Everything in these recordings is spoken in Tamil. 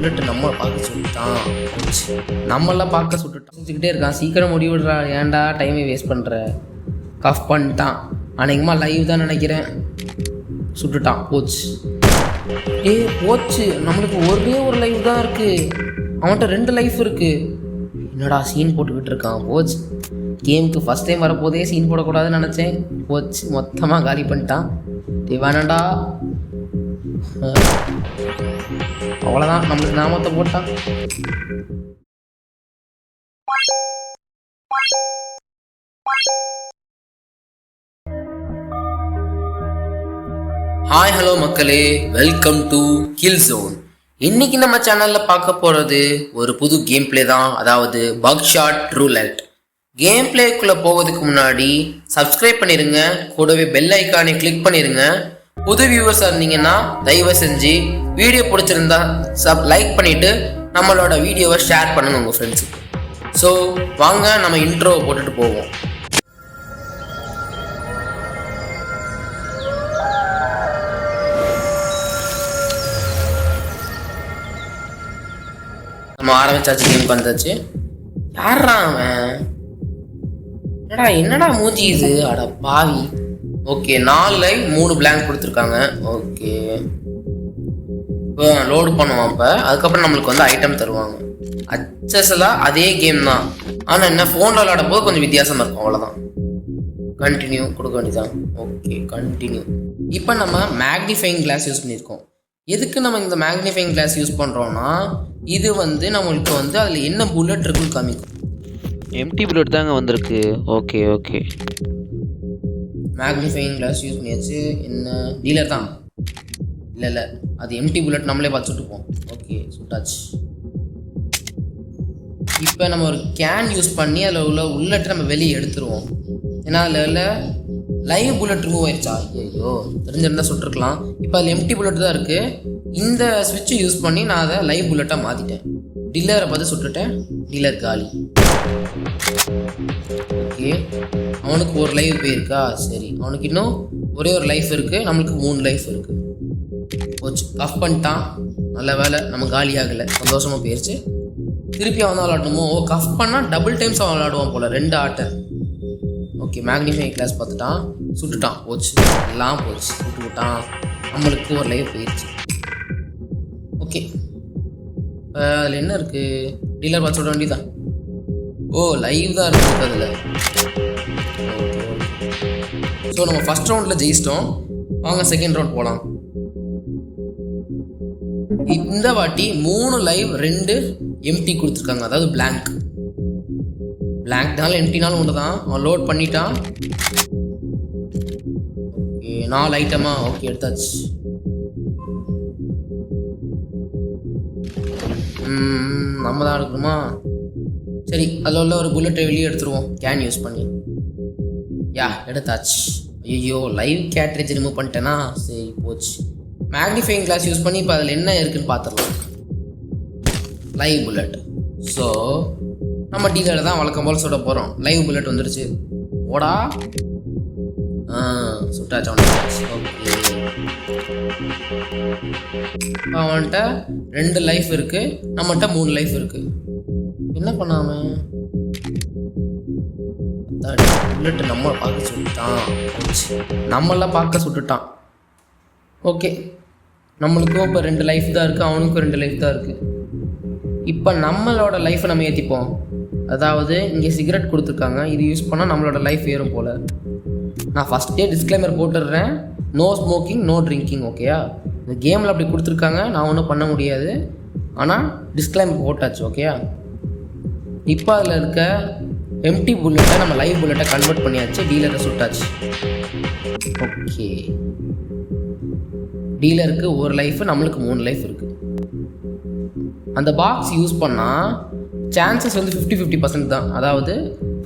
புல்லட் நம்ம பார்க்க சுட்டான். நம்மளாம் பார்க்க சுட்டுக்கிட்டே இருக்கான். சீக்கிரம் முடிவிடுறா, ஏன்டா டைமை வேஸ்ட் பண்ணுற. கஃப் பண்ணிட்டான். அன்னைக்குமா லைவ் தான் நினைக்கிறேன். சுட்டுட்டான். போச்சு. போச்சு. நம்மளுக்கு ஒரே ஒரு லைஃப் தான் இருக்குது. அவன்கிட்ட 2 லைஃப் இருக்குது. என்னடா சீன் போட்டுக்கிட்டு இருக்கான். போச்சு. கேமுக்கு ஃபஸ்ட் டைம் வரப்போதே சீன் போடக்கூடாதுன்னு நினச்சேன். போச்சு. மொத்தமாக காலி பண்ணிட்டான். வேணாண்டா. அவ்வளோதான், நம்மளுக்கு நாமத்தை போட்டான். ஹாய் ஹலோ மக்களே, வெல்கம் டு கில் ஜோன். இன்னைக்கு நம்ம சேனல்ல பார்க்க போறது ஒரு புது கேம் பிளே தான், அதாவது பக்ஷாட் ரூலெட். கேம் பிளேக்குள்ள போவதுக்கு முன்னாடி சப்ஸ்கிரைப் பண்ணிருங்க, கூடவே பெல் ஐக்கானை கிளிக் பண்ணிருங்க. புது வியூவர்ஸா இருந்தீங்கன்னா தயவு செஞ்சு வீடியோ பிடிச்சிருந்தா லைக் பண்ணிட்டு நம்மளோட வீடியோவை ஷேர் பண்ணுங்க உங்க ஃப்ரெண்ட்ஸுக்கு. ஸோ வாங்க நம்ம இன்ட்ரோவை போட்டுட்டு போவோம். நம்ம ஆரம்பிச்சாச்சு, கேம் வந்தாச்சு. யாரா அவன்? என்னடா மூஞ்சி இது, அட பாவி. ஓகே, 4 லைவ் 3 பிளாங்க் கொடுத்துருக்காங்க. ஓகே, இப்போ லோடு பண்ணுவோம். இப்போ அதுக்கப்புறம் நம்மளுக்கு வந்து ஐட்டம் தருவாங்க. அச்சஸெல்லாம் அதே கேம் தான், ஆனால் என்ன ஃபோனில் விளையாடும் போது கொஞ்சம் வித்தியாசமாக இருக்கும், அவ்வளோதான். கண்டினியூ கொடுக்க வேண்டியதான். Okay, continue. இப்போ நம்ம மேக்னிஃபைங் கிளாஸ் யூஸ் பண்ணியிருக்கோம். எதுக்கு நம்ம இந்த மேக்னிஃபைங் கிளாஸ் யூஸ் பண்ணுறோன்னா, இது வந்து நம்மளுக்கு வந்து அதில் என்ன புல்லட் இருக்குன்னு காமிக்கும். எம்டி புல்லட் தாங்க வந்திருக்கு. Okay okay, magnifying class use பண்ணியாச்சு. என்ன டீலர் தான்? இல்லை, அது எம்டி புல்லட் நம்மளே பார்த்து சுட்டுப்போம். ஓகே, சுட்டாச்சு. இப்போ நம்ம ஒரு கேன் யூஸ் பண்ணி அதில் உள்ள புல்லட்டை நம்ம வெளியே எடுத்துருவோம். ஏன்னா அதில் லைவ் புல்லட் ரிமூவ் ஆயிடுச்சா? ஐயோ, தெரிஞ்சிருந்தா சுட்டுருக்கலாம். இப்போ அதில் எம்டி புல்லட் தான் இருக்குது. இந்த ஸ்விட்சை யூஸ் பண்ணி நான் அதை லைவ் புல்லட்டாக மாற்றிட்டேன். டீலரை பார்த்து சுட்டுட்டேன். டீலர் காலி. ஓகே, அவனுக்கு ஒரு லைவ் போயிருக்கா? சரி, அவனுக்கு இன்னும் ஒரே ஒரு லைஃப் இருக்குது. நம்மளுக்கு 3 லைஃப் இருக்குது. போச்சு, கஃப் பண்ணிட்டான். நல்ல வேலை நம்ம காலி ஆகலை, சந்தோஷமாக போயிடுச்சு. திருப்பி அவன் தான் விளாடணுமோ? கஃப் பண்ணால் டபுள் டைம்ஸ் அவன் விளாடுவான் போல், 2 ஆட்டை. ஓகே, மேக்னிஃபைங் கிளாஸ் பார்த்துட்டான், சுட்டுட்டான். போச்சு, எல்லாம் போச்சு, சுட்டு விட்டான். நம்மளுக்கு ஒரு லைவ் போயிடுச்சு. ஓகே, அதில் என்ன இருக்குது? டீலர் பார்த்து சொல்ல வேண்டியதான். ஓ, லைவ் தான் இருக்குது அதில். ஓகே, ஸோ நம்ம ஃபஸ்ட் ரவுண்டில் ஜெயிச்சிட்டோம். வாங்க செகண்ட் ரவுண்ட் போகலாம். இந்த வாட்டி 3 லைவ் 2 எம்டி கொடுத்துருக்காங்க, அதாவது பிளாங்க்னாலும் எம்டினாலும் ஒன்று தான். அவன் லோட் பண்ணிட்டான். ஓகே, 4 ஐட்டமா? ஓகே, எடுத்தாச்சு. நம்ம தான் எடுக்கணுமா? சரி, அதில் உள்ள ஒரு புல்லட்டை வெளியே எடுத்துருவோம் கேன் யூஸ் பண்ணி. எடுத்தாச்சு. ஐயோ, லைவ் கேட்ரேஜ் ரிமூவ் பண்ணிட்டேன்னா சரி, போச்சு. மேக்னிஃபைங் கிளாஸ் யூஸ் பண்ணி இப்போ அதில் என்ன இருக்குன்னு பார்த்துடலாம். Live bullet. ஸோ நம்ம டீலர் தான் வழக்கம் போல் சுட போகிறோம். லைவ் புல்லட் வந்துடுச்சு. ஓடா. சுட்டாச்சு அவனுக்கு. ஓகே, அவன்கிட்ட 2 லைஃப் இருக்குது, நம்மகிட்ட 3 லைஃப் இருக்குது. என்ன பண்ணாம புல்லட் நம்ம பார்க்க சுட்டுட்டான். நம்மளாம் பார்க்க சுட்டுட்டான். ஓகே, நம்மளுக்கும் இப்போ 2 லைஃப் தான் இருக்குது, அவனுக்கும் 2 லைஃப் தான் இருக்குது. இப்போ நம்மளோட லைஃப்பை நம்ம ஏற்றிப்போம். அதாவது இங்கே சிகரெட் கொடுத்துருக்காங்க, இது யூஸ் பண்ணால் நம்மளோட லைஃப் ஏறும் போல். நான் ஃபஸ்ட்டே டிஸ்க்ளைமர் போட்டுடுறேன், நோ ஸ்மோக்கிங், நோ ட்ரிங்கிங். ஓகேயா? இந்த கேமில் அப்படி கொடுத்துருக்காங்க, நான் ஒன்றும் பண்ண முடியாது. ஆனால் டிஸ்க்ளைமர் போட்டாச்சு. ஓகேயா? இப்போ அதில் இருக்க எம்டி புல்லட்டை நம்ம லைவ் புல்லட்டை கன்வெர்ட் பண்ணியாச்சு. டீலரை சுட்டாச்சு. ஓகே, டீலருக்கு ஒரு லைஃப், நம்மளுக்கு 3 லைஃப் இருக்குது. அந்த பாக்ஸ் யூஸ் பண்ணால் சான்சஸ் வந்து 50-50% தான். அதாவது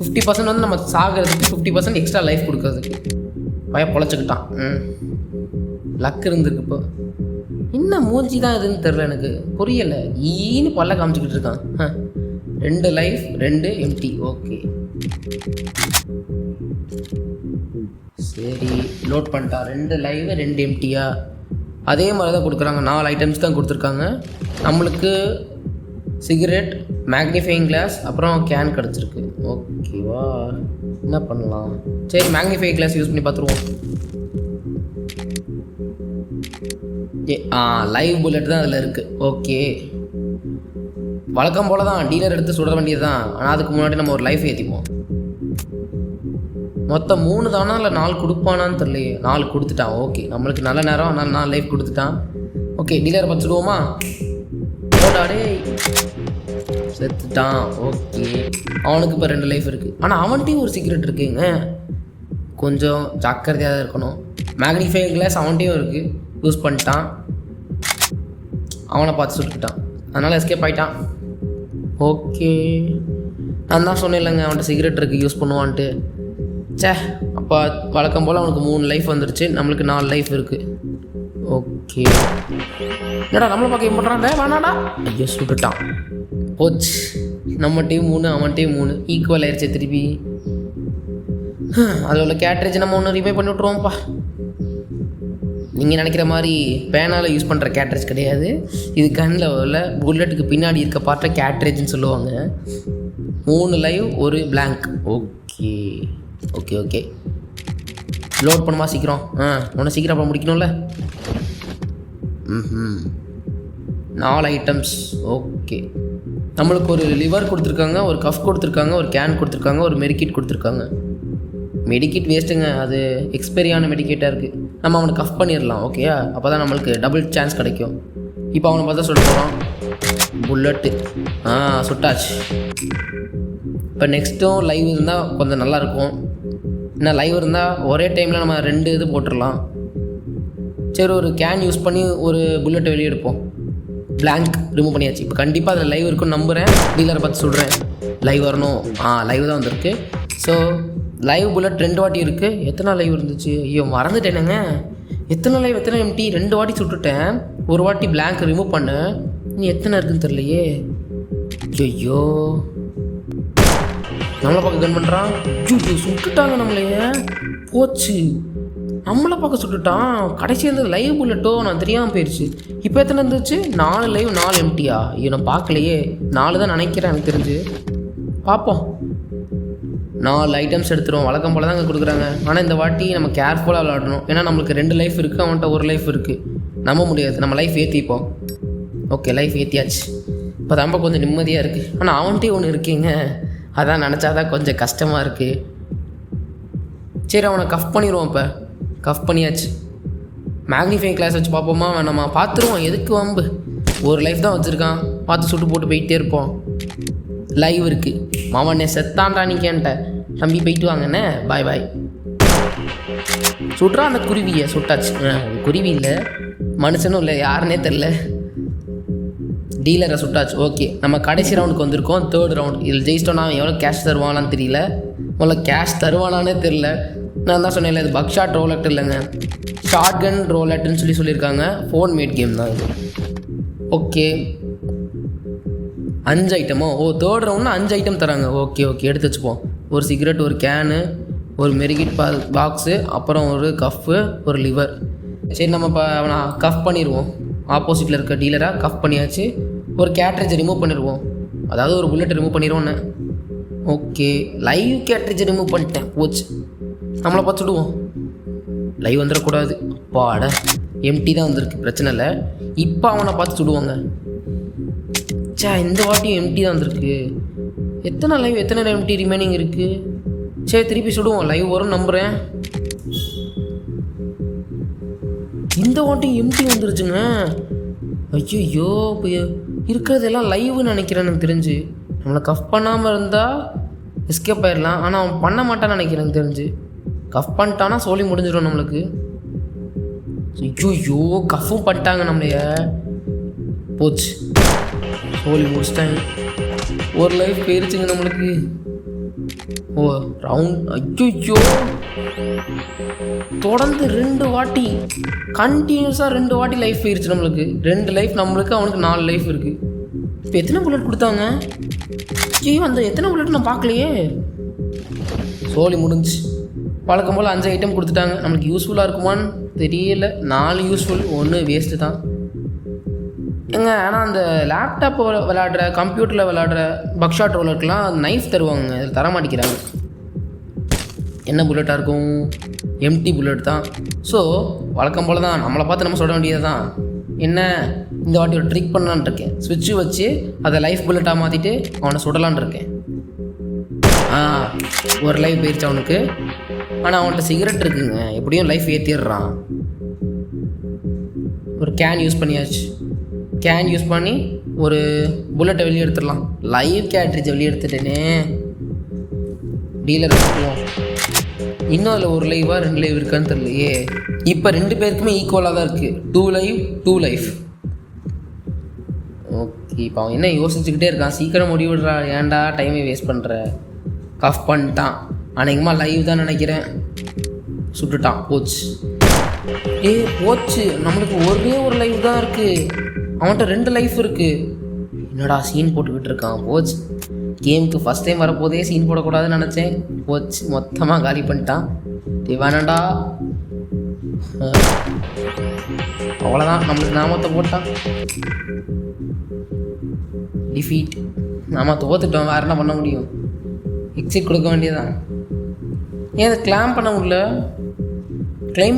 50% வந்து நம்ம சாகிறதுக்கு, 50% எக்ஸ்ட்ரா லைஃப் கொடுக்கறதுக்கு. பொழைச்சிக்கிட்டான். லக் இருந்திருக்கு. இப்போ என்ன மூஞ்சி தான் இதுன்னு தெரில, எனக்கு புரியலை. ஈன்னு பல்ல காமிச்சிக்கிட்டு இருக்கான். 2 லைஃப் 2 எம்டி. ஓகே, சரி, லோட் பண்ணிட்டான். 2 லைவ் 2 எம்டியா? அதே மாதிரி தான் கொடுக்குறாங்க. 4 ஐட்டம்ஸ் தான் கொடுத்துருக்காங்க. நம்மளுக்கு சிகரெட், மேக்னிஃபையிங் கிளாஸ், அப்புறம் கேன் கிடச்சிருக்கு. ஓகேவா, என்ன பண்ணலாம்? சரி, மேக்னிஃபையிங் கிளாஸ் யூஸ் பண்ணி பார்த்துருவோம். லைவ் புல்லட் தான் அதில் இருக்குது. ஓகே, வழக்கம் போல் தான் டீலர் எடுத்து சுட வேண்டியது தான். ஆனால் அதுக்கு முன்னாடி நம்ம ஒரு லைஃப் ஏற்றிப்போம். மொத்தம் 3 தானா இல்லை 4 கொடுப்பானான்னு தெரியலையே. 4 கொடுத்துட்டான். ஓகே, நம்மளுக்கு நல்ல நேரம், ஆனால் 4 லைஃப் கொடுத்துட்டான். ஓகே, டீலரை பச்சுடுவோமா? போட்டாடே, செத்துட்டான். ஓகே, அவனுக்கு இப்போ 2 லைஃப் இருக்குது. ஆனால் அவன்கிட்டையும் ஒரு சீக்ரெட் இருக்குங்க, கொஞ்சம் ஜாக்கிரதையாக தான் இருக்கணும். மேக்னிஃபையிங் கிளாஸ் அவன்கிட்டையும் இருக்குது, யூஸ் பண்ணிட்டான். அவனை பார்த்து சுட்டுக்கிட்டான், அதனால் எஸ்கேப் ஆகிட்டான். ஓகே, நான் தான் சொன்னேன் இல்லைங்க அவன்கிட்ட சிகரெட் இருக்குது, யூஸ் பண்ணுவான்ட்டு. சே, அப்போ வழக்கம் போல் அவனுக்கு 3 லைஃப் வந்துருச்சு, நம்மளுக்கு 4 லைஃப் இருக்குது. ஓகே, என்னடா நம்மளை பார்க்க பண்ணுறான்? வேணாடா, ஐயோ சுட்டுட்டான். போச்சு, நம்ம டீம் 3 அவன் டீம் 3 ஈக்குவல் ஆயிடுச்சு. திருப்பி அதில் உள்ள கேட்ரேஜ் நம்ம ஒன்று ரிமைவ் பண்ணி விட்ருவோம்ப்பா. நீங்கள் நினைக்கிற மாதிரி பேனால் யூஸ் பண்ணுற கேட்ரேஜ் கிடையாது இது. கன்னில் உள்ள புல்லட்டுக்கு பின்னாடி இருக்க பார்ட்ட கேட்ரேஜ்னு சொல்லுவாங்க. 3 live, 1 blank. Okay okay okay, load பண்ணுமா சீக்கிரம். உன்னை சீக்கிரம் அப்புறம் முடிக்கணும்ல. 4 ஐட்டம்ஸ். ஓகே, நம்மளுக்கு ஒரு லிவர் கொடுத்துருக்காங்க, ஒரு கஃப் கொடுத்துருக்காங்க, ஒரு கேன் கொடுத்துருக்காங்க, ஒரு மெடிக்கிட் கொடுத்துருக்காங்க. மெடிக்கிட் வேஸ்ட்டுங்க, அது எக்ஸ்பைரியான மெடிக்கேட்டாக இருக்குது. நம்ம அவனுக்கு கஃப் பண்ணிடலாம். ஓகேயா, அப்போ தான் நம்மளுக்கு டபுள் சான்ஸ் கிடைக்கும். இப்போ அவனை பார்த்தா சொல்ல போகிறான் புல்லட்டு. சுட்டாச்சு. இப்போ நெக்ஸ்ட்டும் லைவ் இருந்தால் கொஞ்சம் நல்லாயிருக்கும். ஏன்னா லைவ் இருந்தால் ஒரே டைமில் நம்ம 2 இது போட்டுடலாம். சரி, ஒரு கேன் யூஸ் பண்ணி ஒரு புல்லட்டை வெளியே எடுப்போம். பிளாங்க் ரிமூவ் பண்ணியாச்சு. இப்போ கண்டிப்பாக அதில் லைவ் இருக்குன்னு நம்புகிறேன். டீலரை பார்த்து சொல்கிறேன் லைவ் வரணும். லைவ் தான் வந்திருக்கு. ஸோ லைவ் புல்லட் 2 வாட்டி இருக்குது. எத்தனை லைவ் இருந்துச்சு? ஐயோ மறந்துட்டேனுங்க. எத்தனை லைவ், எத்தனை எம்டி? 2 வாட்டி சுட்டுட்டேன். ஒரு வாட்டி பிளாங்க் ரிமூவ் பண்ணேன். நீ எத்தனை இருக்குன்னு தெரியலையே. ஐயோ, நம்மளை பார்க்க கன் பண்ணுறான். ஐயோ சுட்டுட்டாங்க நம்மளையே. போச்சு, நம்மளை பார்க்க சுட்டுட்டான். கடைசி இருந்தது லைவ் புல்லட்டோ, நான் தெரியாமல் போயிடுச்சு. இப்போ எத்தனை இருந்துச்சு? 4 லைவ் 4 எம்டியா? ஐயோ நான் பார்க்கலையே. 4 தான் நினைக்கிறேன் எனக்கு தெரிஞ்சு. பார்ப்போம். 4 ஐட்டம்ஸ் எடுத்துருவோம். வழக்கம் போல் தான் அங்கே கொடுக்குறாங்க. ஆனால் இந்த வாட்டி நம்ம கேர்ஃபுல்லாக விளாடணும். ஏன்னா நம்மளுக்கு 2 லைஃப் இருக்குது, அவன்கிட்ட 1 லைஃப் இருக்குது. நம்ப முடியாது. நம்ம லைஃப் ஏற்றிப்போம். ஓகே, லைஃப் ஏற்றியாச்சு. இப்போ ரொம்ப கொஞ்சம் நிம்மதியாக இருக்குது. ஆனால் அவன்கிட்டே ஒன்று இருக்கீங்க, அதான் நினச்சாதான் கொஞ்சம் கஷ்டமாக இருக்குது. சரி, அவனை கஃப் பண்ணிடுவோம். இப்போ கஃப் பண்ணியாச்சு. மேக்னிஃபைங் கிளாஸ் வச்சு பார்ப்போமா வேணாமா? பார்த்துருவோம், எதுக்கு வம்பு. 1 லைஃப் தான் வச்சுருக்கான், பார்த்து சுட்டு போட்டு போயிட்டே இருப்போம். லைவ் இருக்குது. மாமன்னே செத்தான்டா நீ கேன்ட்ட. தம்பி போயிட்டு வாங்கண்ணே, பாய் பாய். சுட்றா அந்த குருவியை. சுட்டாச்சு. குருவி இல்லை, மனுஷனும் இல்லை, யாருன்னே தெரில. டீலரை சுட்டாச்சு. ஓகே, நம்ம கடைசி ரவுண்டுக்கு வந்திருக்கோம். 3rd round. இதில் ஜெயிச்சிட்டோன்னா எவ்வளோ கேஷ் தருவானான்னு தெரியல. முதல்ல கேஷ் தருவானானே தெரில. நான் தான் சொன்னேன்ல, இது பக்ஷாட் ரோலட் இல்லைங்க, ஷார்ட் கன் ரோலட்டுன்னு சொல்லியிருக்காங்க. ஃபோன் மேட் கேம் தான் இது. ஓகே, 5 ஐட்டமோ? 3rd ரவுண்ட்னா 5 ஐட்டம் தராங்க. ஓகே ஓகே, எடுத்து வச்சுப்போம். ஒரு சிகரெட், ஒரு கேனு, ஒரு மெரிகிட் பாக்ஸு, அப்புறம் ஒரு கஃப்பு, ஒரு லிவர். சரி, நம்ம இப்போ அவனை கஃப் பண்ணிடுவோம். ஆப்போசிட்டில் இருக்க டீலராக கஃப் பண்ணியாச்சு. ஒரு கேட்ரேஜை ரிமூவ் பண்ணிடுவோம். அதாவது ஒரு புல்லட் ரிமூவ் பண்ணிடுவோன்னு. ஓகே, லைவ் கேட்ரேஜை ரிமூவ் பண்ணிட்டேன். போச்சு, நம்மளை பார்த்துடுவோம். லைவ் வந்துடக்கூடாது. அப்பாட, எம்டி தான் வந்திருக்கு, பிரச்சனை இல்லை. இப்போ அவனை பார்த்து சுடுவாங்க. இந்த வாட்டியும் எம்டி தான் வந்திருக்கு. எத்தனை லைவ், எத்தனை எம்டி ரிமைனிங் இருக்குது? சரி, திருப்பி சுடுவோம். லைவ் வரும் நம்புகிறேன். இந்த வாட்டியும் எம்டி வந்துருச்சுங்க. ஐயோ, இப்போ இருக்கிறதெல்லாம் லைவ்னு நினைக்கிறேன் எனக்கு தெரிஞ்சு. நம்மளை கஃப் பண்ணாமல் இருந்தால் எஸ்கேப் ஆயிடலாம். ஆனால் அவன் பண்ண மாட்டான்னு நினைக்கிறேன் எனக்கு தெரிஞ்சு. கஃப் பண்ணிட்டானா சோலி முடிஞ்சிடும் நம்மளுக்கு. ஐயோ, கஃப்பும் பண்ணிட்டாங்க நம்மளைய. போச்சு, சோலி முடிச்சிட்டாங்க. 1 லைஃப் போயிருச்சுங்க நம்மளுக்கு. ரவுண்ட். ஐயோ, தொடர்ந்து 2 வாட்டி கண்டினியூஸாக 2 வாட்டி லைஃப் போயிருச்சு நம்மளுக்கு. 2 லைஃப் நம்மளுக்கு, அவனுக்கு 4 லைஃப் இருக்குது. இப்போ எத்தனை புல்லட் கொடுத்தாங்க? ஐயோ, அந்த எத்தனை புல்லட் நான் பார்க்கலையே. சோலி முடிஞ்சு. வழக்கம் போல் 5 ஐட்டம் கொடுத்துட்டாங்க. நம்மளுக்கு யூஸ்ஃபுல்லாக இருக்குமான்னு தெரியல. 4 யூஸ்ஃபுல், 1 வேஸ்ட்டு தான். ஏங்க ஆனால் அந்த லேப்டாப்பை விளையாடுற, கம்ப்யூட்டரில் விளையாடுற பக்ஷாட் ரோலருக்குலாம் நைஃப் தருவாங்க, இதில் தர மாட்டேங்கிறாங்க. என்ன புல்லட்டாக இருக்கும்? எம்டி புல்லட் தான். ஸோ வழக்கம் போல் தான் நம்மளை பார்த்து நம்ம சுட வேண்டியது தான். என்ன இந்த வாட்டி ஒரு ட்ரிக் பண்ணலான் இருக்கேன். ஸ்விட்சு வச்சு அதை லைஃப் புல்லட்டாக மாற்றிட்டு அவனை சுடலான் இருக்கேன். ஒரு லைஃப் போயிடுச்சு அவனுக்கு. ஆனால் அவன்கிட்ட சிகரெட் இருக்குங்க, எப்படியும் லைஃப் ஏற்றிடுறான். ஒரு கேன் யூஸ் பண்ணியாச்சு. கேன் யூஸ் பண்ணி ஒரு புல்லட்டை வெளியே எடுத்துடலாம். லைவ் கேட்ரிட்ஜை வெளியே எடுத்துட்டேனே. டீலர் வச்சுக்குவோம். இன்னும் அதில் ஒரு லைவா 2 லைவ் இருக்கான்னு தெரியலையே. இப்போ 2 பேருக்குமே ஈக்குவலாக தான் இருக்குது. 2 லைவ் 2 லைஃப். ஓகே, இப்போ அவன் என்ன யோசிச்சுக்கிட்டே இருக்கான். சீக்கிரம் முடிவிடுறா, ஏன்டா டைமை வேஸ்ட் பண்ணுற. கஃப் பண்ணிட்டான். அன்றைக்குமா லைவ் தான் நினைக்கிறேன். சுட்டுட்டான், போச்சு. போச்சு. நம்மளுக்கு ஒரே ஒரு லைவ் தான் இருக்குது, அவன்கிட்ட 2 லைஃப் இருக்குது. என்னடா சீன் போட்டுக்கிட்டு இருக்கான். போச்சு. கேமுக்கு ஃபஸ்ட் டைம் வரப்போதே சீன் போடக்கூடாதுன்னு நினச்சேன். போச்சு, மொத்தமாக காலி பண்ணிட்டான். வேணாண்டா, அவ்வளோதான். நம்மளுக்கு நாமத்தை போட்டான். டிஃபீட். நாம தோத்துட்டோம், வேறு என்ன பண்ண முடியும்? எக்ஸிட் கொடுக்க வேண்டியதான். ஏன் அதை கிளைம்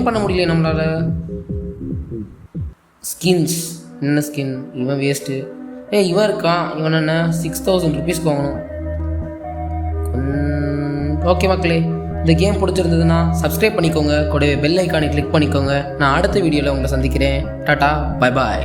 பண்ண முடியல நம்மளால். ஸ்கின்ஸ், என்ன ஸ்கின்? இவன் வேஸ்ட்டு. இவன் இருக்கான். இவன் என்ன 6000 ருபீஸ்க்கு வாங்கணும். ஓகே மக்களே, இந்த கேம் பிடிச்சிருந்ததுன்னா சப்ஸ்கிரைப் பண்ணிக்கோங்க. கூடவே பெல் ஐக்கானை கிளிக் பண்ணிக்கோங்க. நான் அடுத்த வீடியோவில் உங்களை சந்திக்கிறேன். Tata, bye bye.